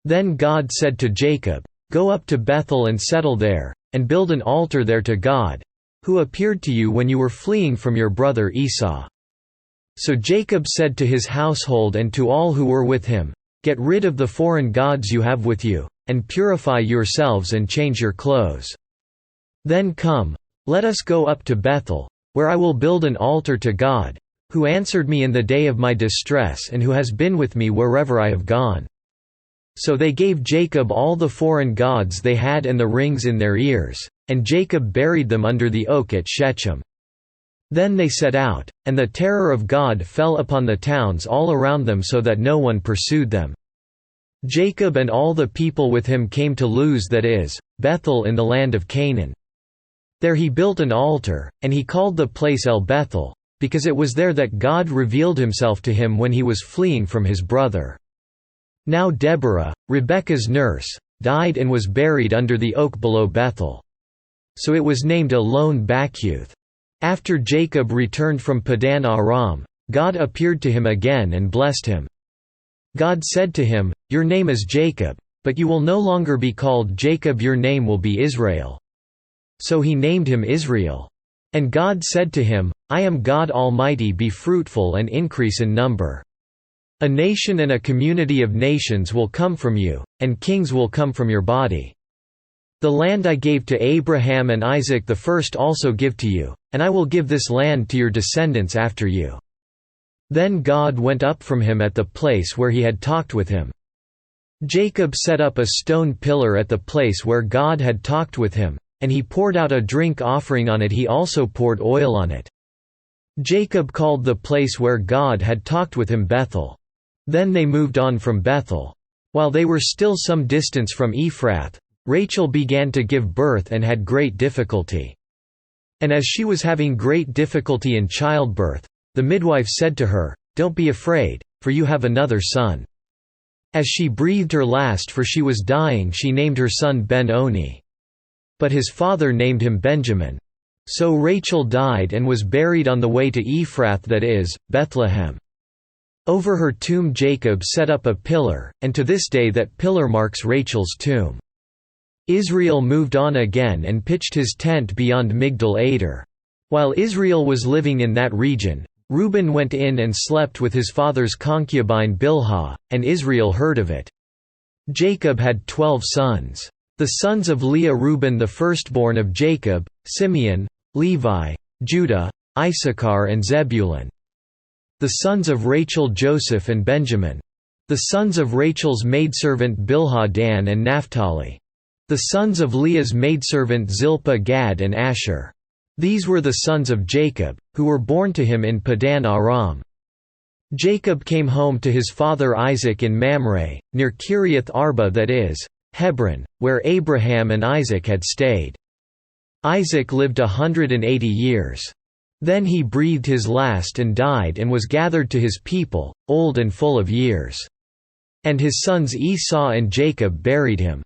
Then God said to Jacob, "Go up to Bethel and settle there, and build an altar there to God, who appeared to you when you were fleeing from your brother Esau." So Jacob said to his household and to all who were with him, "Get rid of the foreign gods you have with you, and purify yourselves and change your clothes. Then come, let us go up to Bethel, where I will build an altar to God, who answered me in the day of my distress and who has been with me wherever I have gone." So they gave Jacob all the foreign gods they had and the rings in their ears, and Jacob buried them under the oak at Shechem. Then they set out, and the terror of God fell upon the towns all around them so that no one pursued them. Jacob and all the people with him came to Luz, that is, Bethel in the land of Canaan. There he built an altar, and he called the place El Bethel, because it was there that God revealed himself to him when he was fleeing from his brother. Now Deborah, Rebekah's nurse, died and was buried under the oak below Bethel. So it was named Elon Bachuth. After Jacob returned from Padan Aram, God appeared to him again and blessed him. God said to him, "Your name is Jacob, but you will no longer be called Jacob, your name will be Israel." So he named him Israel. And God said to him, "I am God Almighty, be fruitful and increase in number. A nation and a community of nations will come from you, and kings will come from your body. The land I gave to Abraham and Isaac the first also give to you, and I will give this land to your descendants after you." Then God went up from him at the place where he had talked with him. Jacob set up a stone pillar at the place where God had talked with him, and he poured out a drink offering on it. He also poured oil on it. Jacob called the place where God had talked with him Bethel. Then they moved on from Bethel. While they were still some distance from Ephrath, Rachel began to give birth and had great difficulty. And as she was having great difficulty in childbirth, the midwife said to her, "Don't be afraid, for you have another son." As she breathed her last, for she was dying, she named her son Ben-Oni. But his father named him Benjamin. So Rachel died and was buried on the way to Ephrath, that is, Bethlehem. Over her tomb Jacob set up a pillar, and to this day that pillar marks Rachel's tomb. Israel moved on again and pitched his tent beyond Migdal Eder. While Israel was living in that region, Reuben went in and slept with his father's concubine Bilhah, and Israel heard of it. Jacob had 12 sons. The sons of Leah: Reuben the firstborn of Jacob, Simeon, Levi, Judah, Issachar and Zebulun. The sons of Rachel: Joseph and Benjamin. The sons of Rachel's maidservant Bilhah: Dan and Naphtali. The sons of Leah's maidservant Zilpah: Gad and Asher. These were the sons of Jacob, who were born to him in Padan Aram. Jacob came home to his father Isaac in Mamre, near Kiriath Arba, that is, Hebron, where Abraham and Isaac had stayed. Isaac lived 180 years. Then he breathed his last and died and was gathered to his people, old and full of years. And his sons Esau and Jacob buried him.